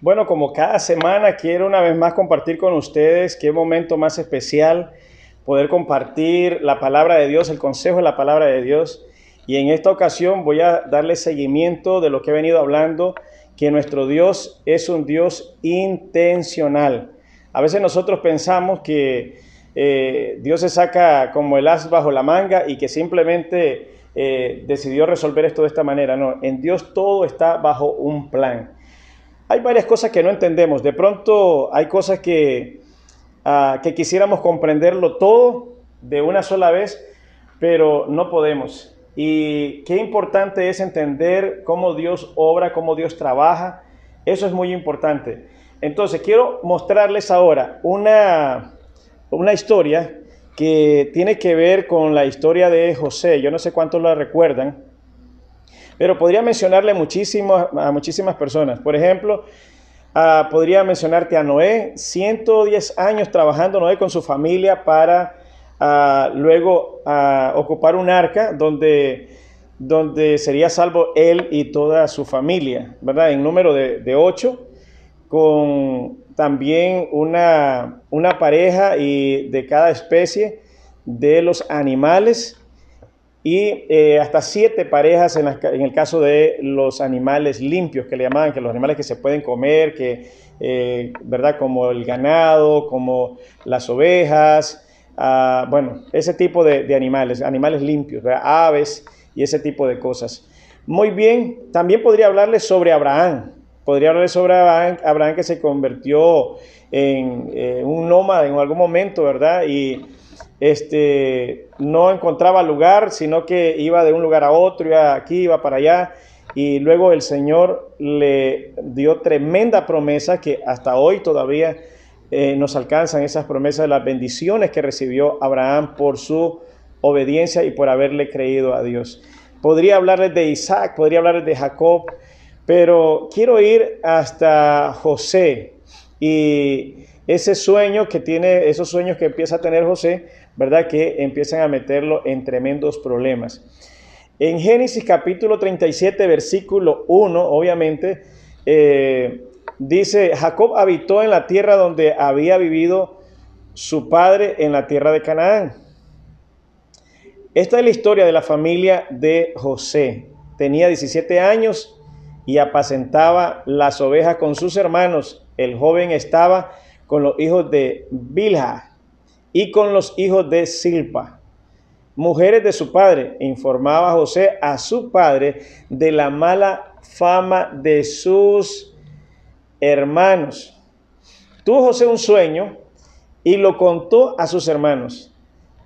Bueno, como cada semana quiero una vez más compartir con ustedes qué momento más especial poder compartir la palabra de Dios, el consejo de la palabra de Dios. Y en esta ocasión voy a darle seguimiento de lo que he venido hablando, que nuestro Dios es un Dios intencional. A veces nosotros pensamos que Dios se saca como el as bajo la manga y que simplemente decidió resolver esto de esta manera. No, en Dios todo está bajo un plan. Hay varias cosas que no entendemos. De pronto hay cosas que quisiéramos comprenderlo todo de una sola vez, pero no podemos. Y qué importante es entender cómo Dios obra, cómo Dios trabaja. Eso es muy importante. Entonces, quiero mostrarles ahora una historia que tiene que ver con la historia de José. Yo no sé cuántos la recuerdan, pero podría mencionarle a muchísimas personas. Por ejemplo, podría mencionarte a Noé, 110 años trabajando Noé con su familia para luego ocupar un arca donde sería salvo él y toda su familia, ¿verdad? En número de 8, con también una pareja y de cada especie de los animales y hasta 7 parejas en el caso de los animales limpios, que le llamaban, que los animales que se pueden comer, ¿verdad? Como el ganado, como las ovejas, bueno, ese tipo de animales limpios, ¿verdad? Aves y ese tipo de cosas. Muy bien, también podría hablarles sobre Abraham. Podría hablarles sobre Abraham que se convirtió en un nómada en algún momento, ¿verdad? Y no encontraba lugar, sino que iba de un lugar a otro, iba aquí, iba para allá, y luego el Señor le dio tremenda promesa que hasta hoy todavía nos alcanzan esas promesas de las bendiciones que recibió Abraham por su obediencia y por haberle creído a Dios. Podría hablarles de Isaac, podría hablarles de Jacob, pero quiero ir hasta José y ese sueño que tiene, esos sueños que empieza a tener José, ¿verdad? Que empiezan a meterlo en tremendos problemas. En Génesis capítulo 37, versículo 1, obviamente, dice, Jacob habitó en la tierra donde había vivido su padre, en la tierra de Canaán. Esta es la historia de la familia de José. Tenía 17 años y apacentaba las ovejas con sus hermanos. El joven estaba con los hijos de Bilha y con los hijos de Silpa, mujeres de su padre. Informaba José a su padre de la mala fama de sus hermanos. Tuvo José un sueño y lo contó a sus hermanos,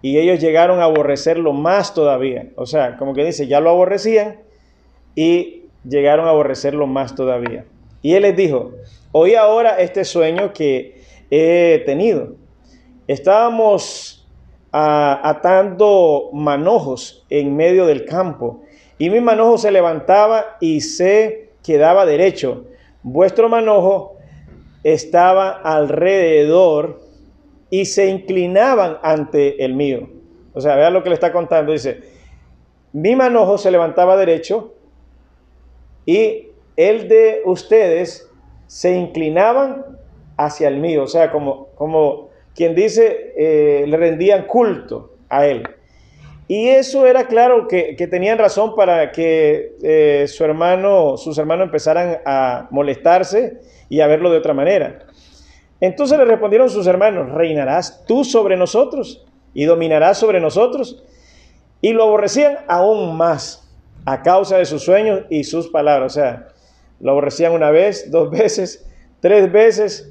y ellos llegaron a aborrecerlo más todavía. O sea, como que dice, ya lo aborrecían y llegaron a aborrecerlo más todavía. Y él les dijo, oí ahora este sueño que he tenido. Estábamos atando manojos en medio del campo, y mi manojo se levantaba y se quedaba derecho. Vuestro manojo estaba alrededor y se inclinaban ante el mío. O sea, vean lo que le está contando. Dice, mi manojo se levantaba derecho y el de ustedes se inclinaban hacia el mío. O sea, como quien dice, le rendían culto a él. Y eso era claro que tenían razón para que sus hermanos empezaran a molestarse y a verlo de otra manera. Entonces le respondieron sus hermanos, ¿reinarás tú sobre nosotros y dominarás sobre nosotros? Y lo aborrecían aún más a causa de sus sueños y sus palabras. O sea, lo aborrecían una vez, 2 veces, 3 veces.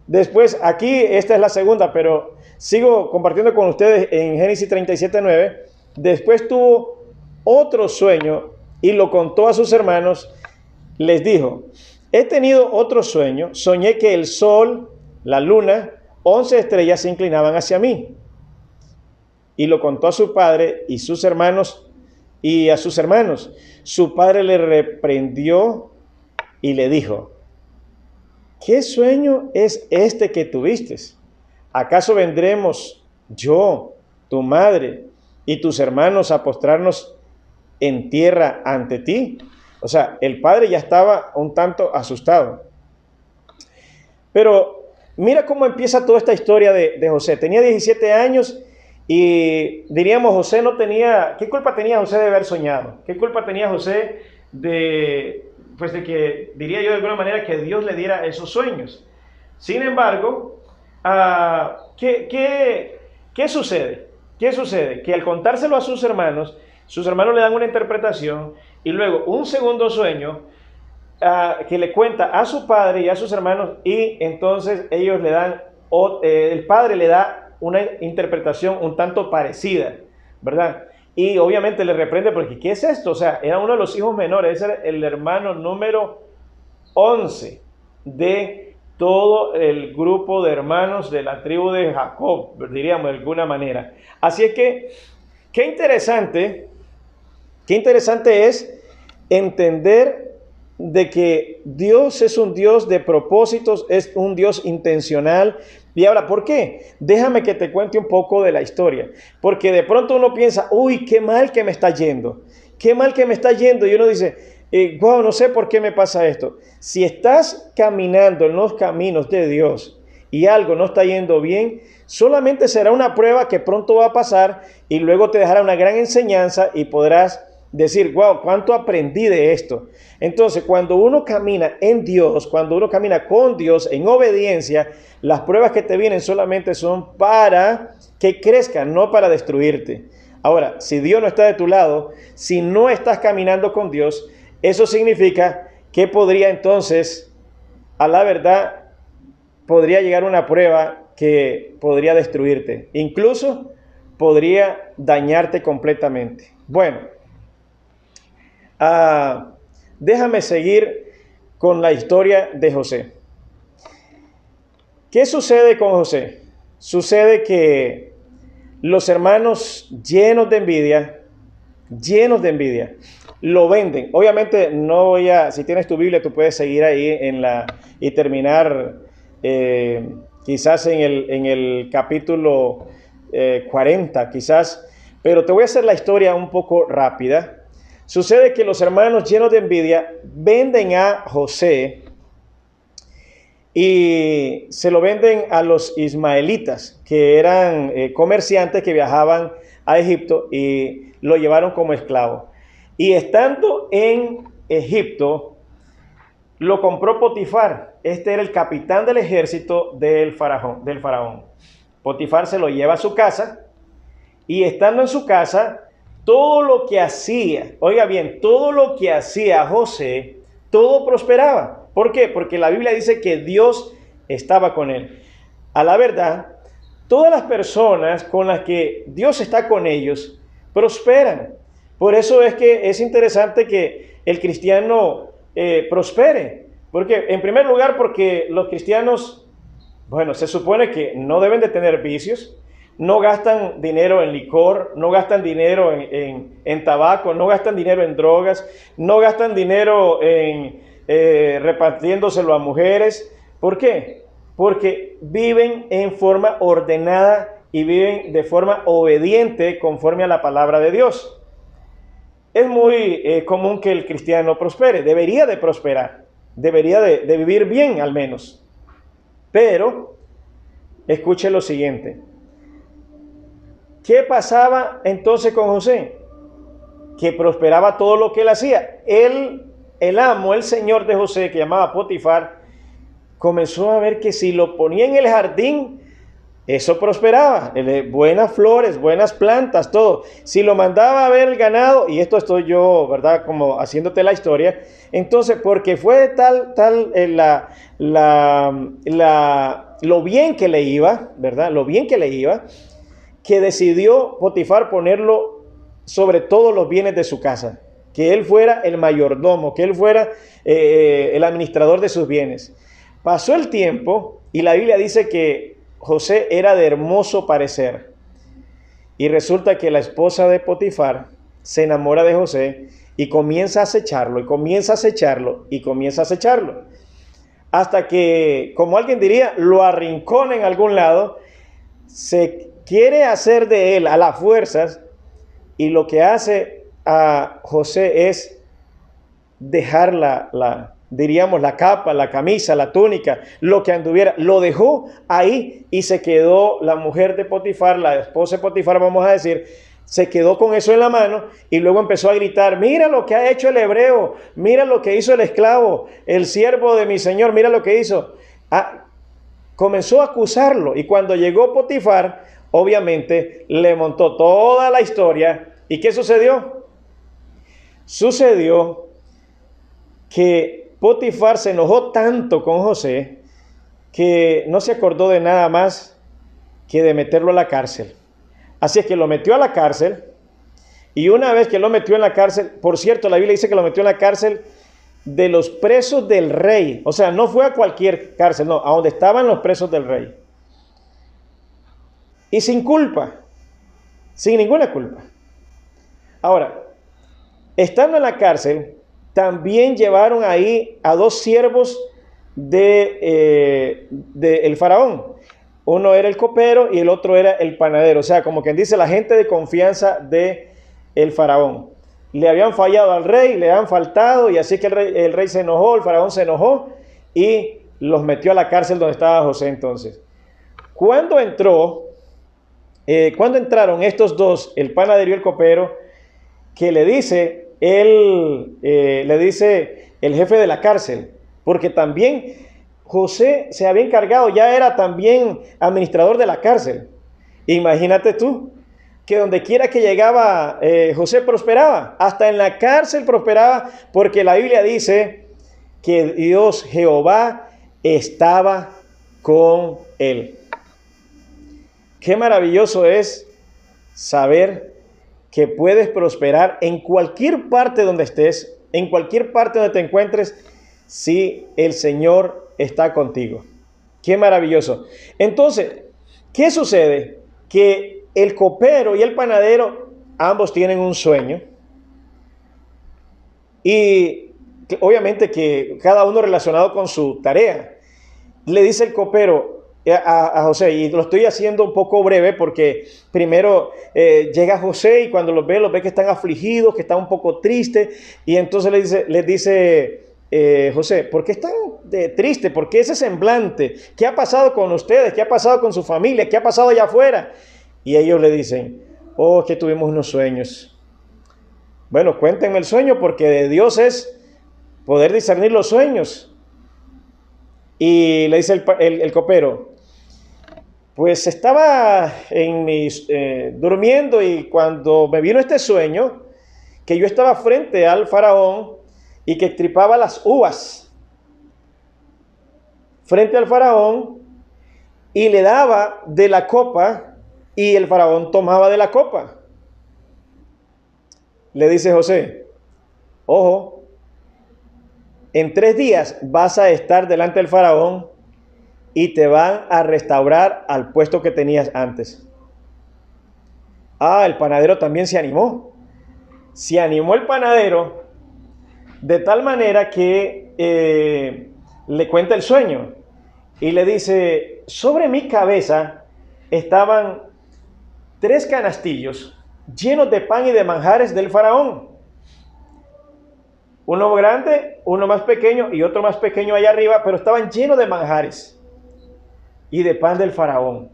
Después, aquí, esta es la segunda, pero sigo compartiendo con ustedes en Génesis 37:9. Después tuvo otro sueño y lo contó a sus hermanos. Les dijo, he tenido otro sueño, soñé que el sol, la luna, 11 estrellas se inclinaban hacia mí. Y lo contó a su padre y sus hermanos y a sus hermanos. Su padre le reprendió y le dijo, ¿qué sueño es este que tuviste? ¿Acaso vendremos yo, tu madre y tus hermanos a postrarnos en tierra ante ti? O sea, el padre ya estaba un tanto asustado. Pero mira cómo empieza toda esta historia de José. Tenía 17 años y diríamos José no tenía... ¿Qué culpa tenía José de haber soñado? ¿Qué culpa tenía José pues de que, diría yo de alguna manera, que Dios le diera esos sueños? Sin embargo, ¿qué sucede? ¿Qué sucede? Que al contárselo a sus hermanos le dan una interpretación y luego un segundo sueño que le cuenta a su padre y a sus hermanos, y entonces ellos le dan, el padre le da una interpretación un tanto parecida, ¿verdad? Y obviamente le reprende porque ¿qué es esto? O sea, era uno de los hijos menores, era el hermano número 11 de todo el grupo de hermanos de la tribu de Jacob, diríamos de alguna manera. Así es que, qué interesante es entender de que Dios es un Dios de propósitos, es un Dios intencional. Y ahora, ¿por qué? Déjame que te cuente un poco de la historia. Porque de pronto uno piensa, uy, qué mal que me está yendo. Qué mal que me está yendo. Y uno dice, wow, no sé por qué me pasa esto. Si estás caminando en los caminos de Dios y algo no está yendo bien, solamente será una prueba que pronto va a pasar y luego te dejará una gran enseñanza y podrás decir, wow, ¿cuánto aprendí de esto? Entonces, cuando uno camina en Dios, cuando uno camina con Dios en obediencia, las pruebas que te vienen solamente son para que crezcan, no para destruirte. Ahora, si Dios no está de tu lado, si no estás caminando con Dios, eso significa que podría entonces, a la verdad, podría llegar una prueba que podría destruirte. Incluso podría dañarte completamente. Bueno, déjame seguir con la historia de José. ¿Qué sucede con José? Sucede que los hermanos llenos de envidia, lo venden. Obviamente no voy a, si tienes tu Biblia, tú puedes seguir ahí y terminar quizás en el capítulo 40, quizás, pero te voy a hacer la historia un poco rápida. Sucede que los hermanos llenos de envidia venden a José y se lo venden a los ismaelitas, que eran comerciantes que viajaban a Egipto y lo llevaron como esclavo. Y estando en Egipto, lo compró Potifar. Este era el capitán del ejército del faraón. Potifar se lo lleva a su casa y estando en su casa, todo lo que hacía, oiga bien, todo lo que hacía José, todo prosperaba. ¿Por qué? Porque la Biblia dice que Dios estaba con él. A la verdad, todas las personas con las que Dios está con ellos, prosperan. Por eso es que es interesante que el cristiano prospere. Porque, en primer lugar, porque los cristianos, bueno, se supone que no deben de tener vicios, no gastan dinero en licor, no gastan dinero en tabaco, no gastan dinero en drogas, no gastan dinero en repartiéndoselo a mujeres. ¿Por qué? Porque viven en forma ordenada y viven de forma obediente conforme a la palabra de Dios. Es muy común que el cristiano prospere, debería de prosperar, debería de vivir bien al menos. Pero, escuche lo siguiente. ¿Qué pasaba entonces con José? Que prosperaba todo lo que él hacía. El amo, el señor de José, que llamaba Potifar, comenzó a ver que si lo ponía en el jardín, eso prosperaba. Buenas flores, buenas plantas, todo. Si lo mandaba a ver el ganado, y esto estoy yo, ¿verdad? Como haciéndote la historia. Entonces, porque fue lo bien que le iba, ¿verdad? Lo bien que le iba, que decidió Potifar ponerlo sobre todos los bienes de su casa, que él fuera el mayordomo, que él fuera el administrador de sus bienes. Pasó el tiempo y la Biblia dice que José era de hermoso parecer y resulta que la esposa de Potifar se enamora de José y comienza a acecharlo y comienza a acecharlo y comienza a acecharlo hasta que, como alguien diría, lo arrincona en algún lado, se quiere hacer de él a las fuerzas y lo que hace a José es dejar la diríamos la capa, la camisa, la túnica, lo que anduviera, lo dejó ahí y se quedó la mujer de Potifar, la esposa de Potifar, vamos a decir, se quedó con eso en la mano y luego empezó a gritar, mira lo que ha hecho el hebreo, mira lo que hizo el esclavo, el siervo de mi señor, mira lo que hizo. Comenzó a acusarlo y cuando llegó Potifar, obviamente le montó toda la historia. ¿Y qué sucedió? Sucedió que Potifar se enojó tanto con José que no se acordó de nada más que de meterlo a la cárcel. Así es que lo metió a la cárcel y una vez que lo metió en la cárcel, por cierto, la Biblia dice que lo metió en la cárcel de los presos del rey. O sea, no fue a cualquier cárcel, no, a donde estaban los presos del rey. Y sin culpa, sin ninguna culpa. Ahora, estando en la cárcel, también llevaron ahí a dos siervos de el faraón. Uno era el copero y el otro era el panadero. O sea, como quien dice, la gente de confianza de el faraón. Le habían fallado al rey, le habían faltado, y así que el rey se enojó, el faraón se enojó y los metió a la cárcel donde estaba José entonces. Cuando entraron estos dos, el panadero y el copero, que le dice el jefe de la cárcel, porque también José se había encargado, ya era también administrador de la cárcel. Imagínate tú, que donde quiera que llegaba José prosperaba, hasta en la cárcel prosperaba, porque la Biblia dice que Dios, Jehová, estaba con él. Qué maravilloso es saber que puedes prosperar en cualquier parte donde estés, en cualquier parte donde te encuentres, si el Señor está contigo. Qué maravilloso. Entonces, ¿qué sucede? Que el copero y el panadero, ambos tienen un sueño. Y obviamente que cada uno relacionado con su tarea. Le dice el copero a José, y lo estoy haciendo un poco breve porque primero llega José y cuando los ve que están afligidos, que están un poco tristes, y entonces les dice José, ¿por qué están tristes? ¿Por qué ese semblante? ¿Qué ha pasado con ustedes? ¿Qué ha pasado con su familia? ¿Qué ha pasado allá afuera? Y ellos le dicen, oh, es que tuvimos unos sueños. Bueno, cuéntenme el sueño, porque de Dios es poder discernir los sueños. Y le dice el copero, pues estaba durmiendo y cuando me vino este sueño, que yo estaba frente al faraón y que extripaba las uvas frente al faraón y le daba de la copa y el faraón tomaba de la copa. Le dice José, ojo, en 3 días vas a estar delante del faraón y te van a restaurar al puesto que tenías antes. El panadero también se animó. Se animó el panadero de tal manera que le cuenta el sueño y le dice, sobre mi cabeza estaban 3 canastillos llenos de pan y de manjares del faraón. Uno grande, uno más pequeño y otro más pequeño allá arriba, pero estaban llenos de manjares y de pan del faraón.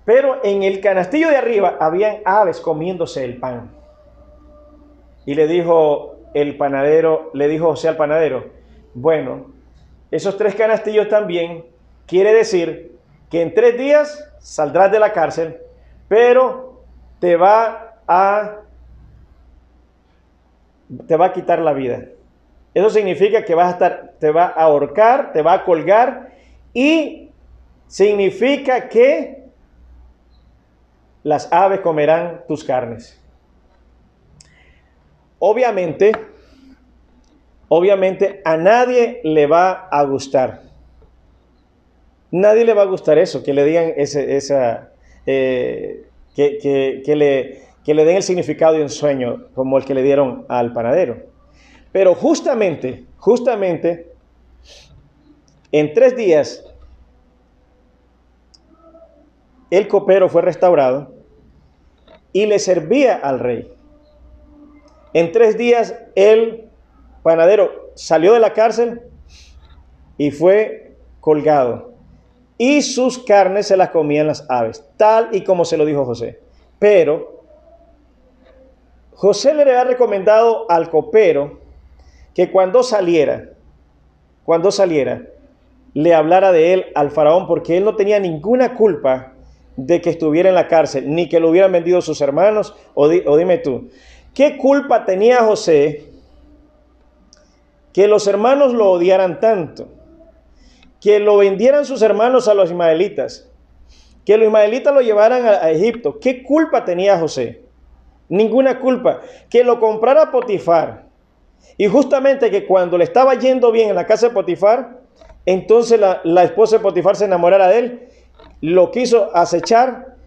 Pero en el canastillo de arriba habían aves comiéndose el pan. Y le dijo José al panadero, bueno, esos 3 canastillos también quiere decir que en 3 días saldrás de la cárcel, pero te va a quitar la vida. Eso significa que te va a ahorcar, te va a colgar, y significa que las aves comerán tus carnes. Obviamente a nadie le va a gustar. Nadie le va a gustar eso, que le digan que le den el significado de un sueño como el que le dieron al panadero. Pero justamente, en 3 días, el copero fue restaurado y le servía al rey. En 3 días él panadero salió de la cárcel y fue colgado. Y sus carnes se las comían las aves, tal y como se lo dijo José. Pero José le había recomendado al copero que cuando saliera, le hablara de él al faraón, porque él no tenía ninguna culpa de que estuviera en la cárcel, ni que lo hubieran vendido sus hermanos, o dime tú, ¿qué culpa tenía José que los hermanos lo odiaran tanto? Que lo vendieran sus hermanos a los ismaelitas, que los ismaelitas lo llevaran a Egipto. ¿Qué culpa tenía José? Ninguna culpa. Que lo comprara Potifar. Y justamente que cuando le estaba yendo bien en la casa de Potifar, entonces la esposa de Potifar se enamorara de él, lo quiso acechar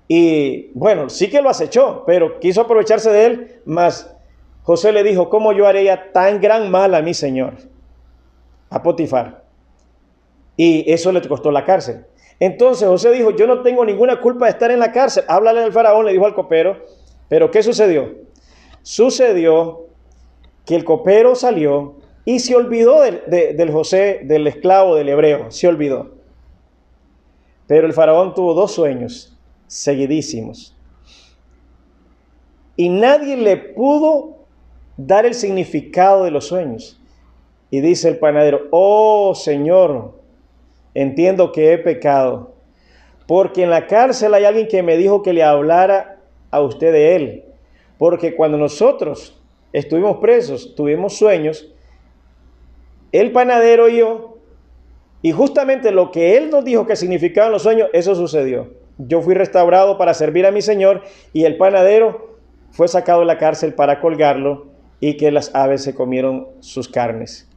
y bueno, sí que lo acechó, pero quiso aprovecharse de él, mas José le dijo, ¿cómo yo haría tan gran mal a mi señor? A Potifar. Y eso le costó la cárcel. Entonces José dijo, yo no tengo ninguna culpa de estar en la cárcel. Háblale al faraón, le dijo al copero. Pero ¿qué sucedió? Sucedió que el copero salió y se olvidó del José, del esclavo, del hebreo. Se olvidó. Pero el faraón tuvo 2 sueños seguidísimos. Y nadie le pudo dar el significado de los sueños. Y dice el panadero, oh Señor, entiendo que he pecado, porque en la cárcel hay alguien que me dijo que le hablara a usted de él. Porque cuando nosotros estuvimos presos, tuvimos sueños, el panadero y yo, y justamente lo que él nos dijo que significaban los sueños, eso sucedió. Yo fui restaurado para servir a mi Señor y el panadero fue sacado de la cárcel para colgarlo y que las aves se comieron sus carnes.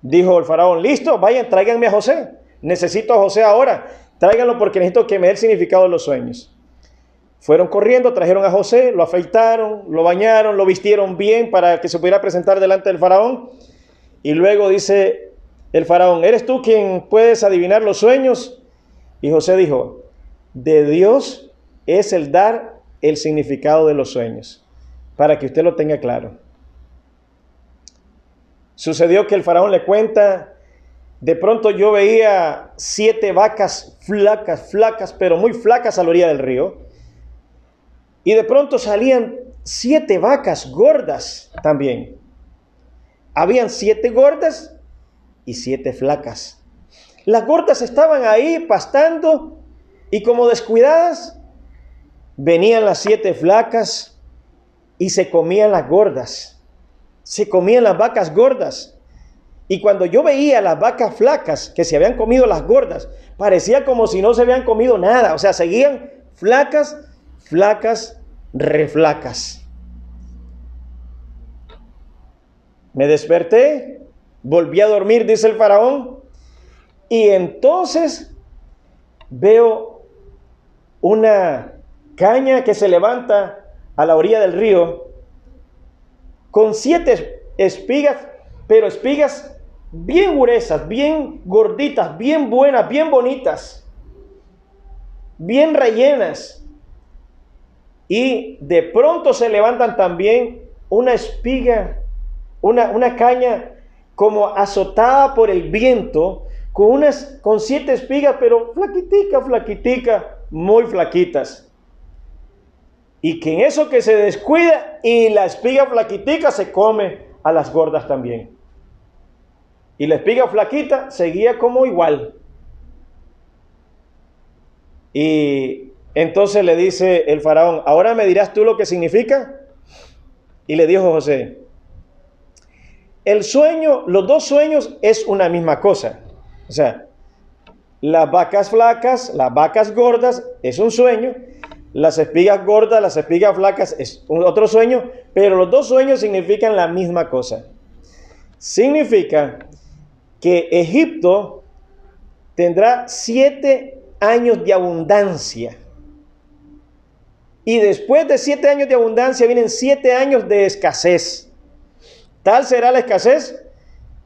Dijo el faraón, listo, vayan, tráiganme a José. Necesito a José ahora. Tráiganlo porque necesito que me dé el significado de los sueños. Fueron corriendo, trajeron a José, lo afeitaron, lo bañaron, lo vistieron bien para que se pudiera presentar delante del faraón. Y luego dice el faraón, ¿eres tú quien puedes adivinar los sueños? Y José dijo, de Dios es el dar el significado de los sueños, para que usted lo tenga claro. Sucedió que el faraón le cuenta, de pronto yo veía 7 vacas flacas, pero muy flacas a la orilla del río. Y de pronto salían 7 vacas gordas también. Habían 7 gordas y 7 flacas. Las gordas estaban ahí pastando y como descuidadas, venían las 7 flacas y se comían las gordas. Se comían las vacas gordas. Y cuando yo veía las vacas flacas que se habían comido las gordas, parecía como si no se habían comido nada. O sea, seguían flacas, reflacas. Me desperté, volví a dormir, dice el faraón, y entonces veo una caña que se levanta a la orilla del río con 7 espigas, pero espigas bien gruesas, bien gorditas, bien buenas, bien bonitas, bien rellenas. Y de pronto se levantan también una espiga, una caña como azotada por el viento, con 7 espigas, pero flaquitica, muy flaquitas. Y que en eso que se descuida y la espiga flaquitica se come a las gordas también. Y la espiga flaquita seguía como igual. Y entonces le dice el faraón, ¿ahora me dirás tú lo que significa? Y le dijo José, el sueño, los 2 sueños es una misma cosa. O sea, las vacas flacas, las vacas gordas es un sueño. Las espigas gordas, las espigas flacas es otro sueño, pero los 2 sueños significan la misma cosa. Significa que Egipto tendrá 7 años de abundancia. Y después de 7 años de abundancia vienen 7 años de escasez. Tal será la escasez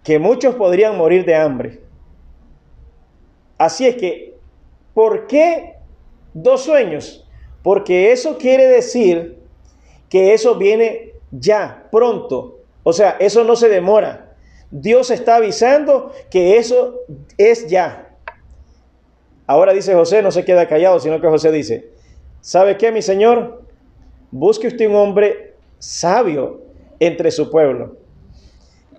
que muchos podrían morir de hambre. Así es que, ¿por qué 2 sueños? Porque eso quiere decir que eso viene ya, pronto. O sea, eso no se demora. Dios está avisando que eso es ya. Ahora dice José, no se queda callado, sino que José dice, ¿sabe qué, mi señor? Busque usted un hombre sabio entre su pueblo,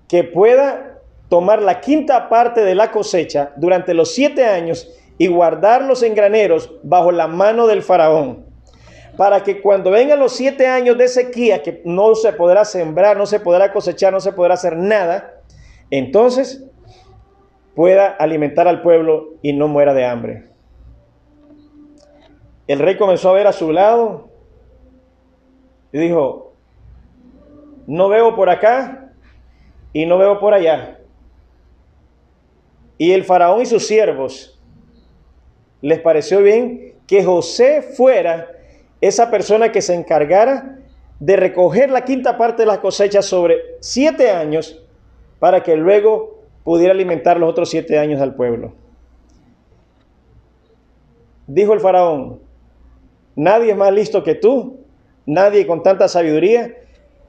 que pueda tomar la quinta parte de la cosecha durante los 7 años y guardarlos en graneros bajo la mano del faraón, para que cuando vengan los 7 años de sequía, que no se podrá sembrar, no se podrá cosechar, no se podrá hacer nada, entonces pueda alimentar al pueblo y no muera de hambre. El rey comenzó a ver a su lado y dijo, no veo por acá y no veo por allá. Y el faraón y sus siervos les pareció bien que José fuera esa persona que se encargara de recoger la quinta parte de las cosechas sobre 7 años para que luego pudiera alimentar los otros 7 años al pueblo. Dijo el faraón, nadie es más listo que tú, nadie con tanta sabiduría,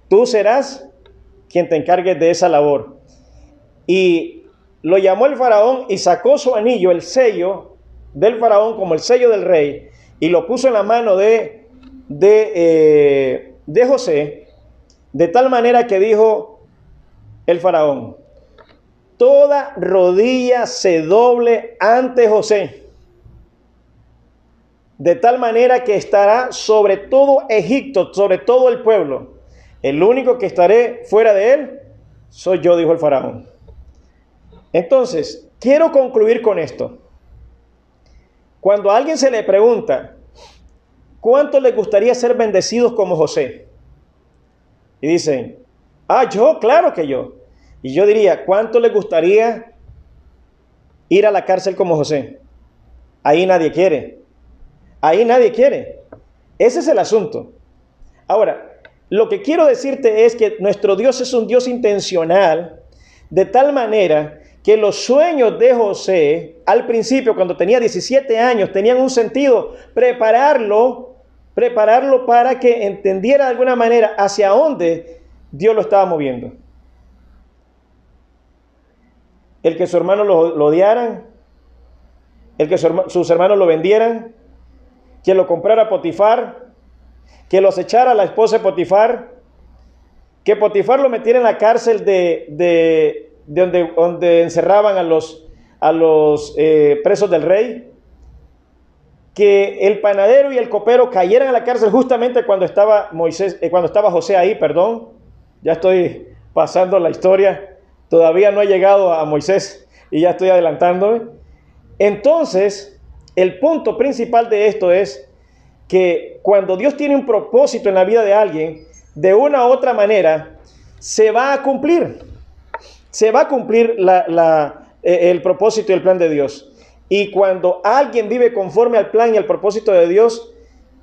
tú serás quien te encargues de esa labor. Y lo llamó el faraón y sacó su anillo, el sello del faraón como el sello del rey, y lo puso en la mano de José, de tal manera que dijo el faraón, toda rodilla se doble ante José, de tal manera que estará sobre todo Egipto, sobre todo el pueblo. El único que estaré fuera de él soy yo, dijo el faraón. Entonces, quiero concluir con esto. Cuando a alguien se le pregunta, ¿cuánto les gustaría ser bendecidos como José? Y dicen, yo, claro que yo. Y yo diría, ¿cuánto les gustaría ir a la cárcel como José? Ahí nadie quiere. Ahí nadie quiere. Ese es el asunto. Ahora, lo que quiero decirte es que nuestro Dios es un Dios intencional, de tal manera que los sueños de José, al principio, cuando tenía 17 años, tenían un sentido, prepararlo para que entendiera de alguna manera hacia dónde Dios lo estaba moviendo. El que sus hermanos lo odiaran, el que sus hermanos lo vendieran, que lo comprara Potifar, que los echara la esposa de Potifar, que Potifar lo metiera en la cárcel de donde encerraban a los presos del rey, que el panadero y el copero cayeran a la cárcel justamente cuando estaba José ahí, ya estoy pasando la historia, todavía no he llegado a Moisés y ya estoy adelantándome. Entonces, el punto principal de esto es que cuando Dios tiene un propósito en la vida de alguien, de una u otra manera, se va a cumplir. Se va a cumplir el propósito y el plan de Dios. Y cuando alguien vive conforme al plan y al propósito de Dios,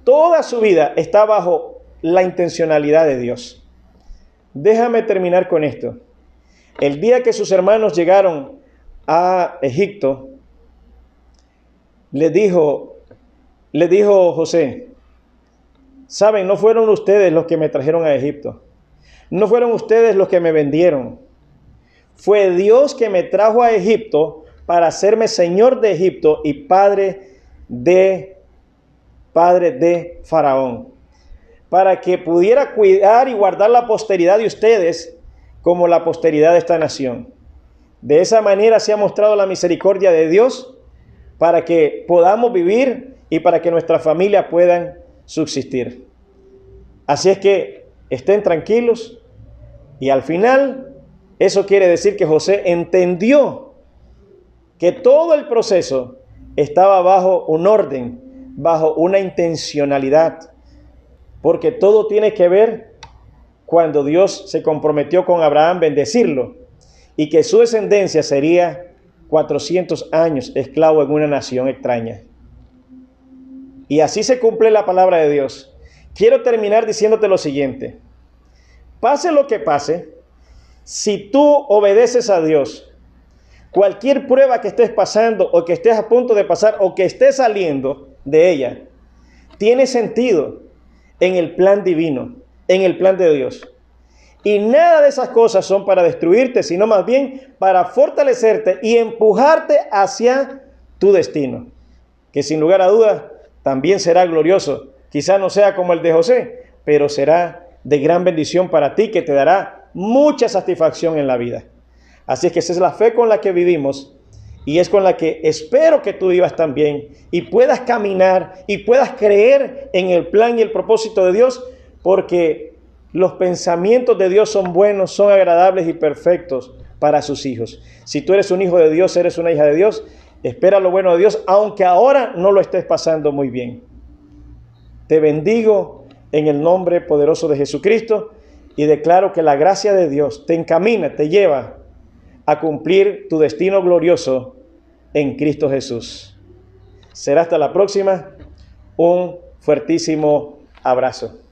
toda su vida está bajo la intencionalidad de Dios. Déjame terminar con esto. El día que sus hermanos llegaron a Egipto, le dijo José, saben, no fueron ustedes los que me trajeron a Egipto. No fueron ustedes los que me vendieron. Fue Dios que me trajo a Egipto para hacerme señor de Egipto y padre de Faraón, para que pudiera cuidar y guardar la posteridad de ustedes como la posteridad de esta nación. De esa manera se ha mostrado la misericordia de Dios para que podamos vivir y para que nuestra familia puedan subsistir. Así es que estén tranquilos y al final eso quiere decir que José entendió que todo el proceso estaba bajo un orden, bajo una intencionalidad, porque todo tiene que ver cuando Dios se comprometió con Abraham bendecirlo y que su descendencia sería 400 años esclavo en una nación extraña. Y así se cumple la palabra de Dios. Quiero terminar diciéndote lo siguiente. Pase lo que pase, si tú obedeces a Dios, cualquier prueba que estés pasando o que estés a punto de pasar o que estés saliendo de ella, tiene sentido en el plan divino, en el plan de Dios. Y nada de esas cosas son para destruirte, sino más bien para fortalecerte y empujarte hacia tu destino, que sin lugar a dudas también será glorioso. Quizás no sea como el de José, pero será de gran bendición para ti, que te dará mucha satisfacción en la vida. Así es que esa es la fe con la que vivimos, y es con la que espero que tú vivas también y puedas caminar y puedas creer en el plan y el propósito de Dios, porque los pensamientos de Dios son buenos, son agradables y perfectos para sus hijos. Si tú eres un hijo de Dios, eres una hija de Dios, espera lo bueno de Dios, aunque ahora no lo estés pasando muy bien. Te bendigo en el nombre poderoso de Jesucristo y declaro que la gracia de Dios te encamina, te lleva a cumplir tu destino glorioso en Cristo Jesús. Será hasta la próxima. Un fuertísimo abrazo.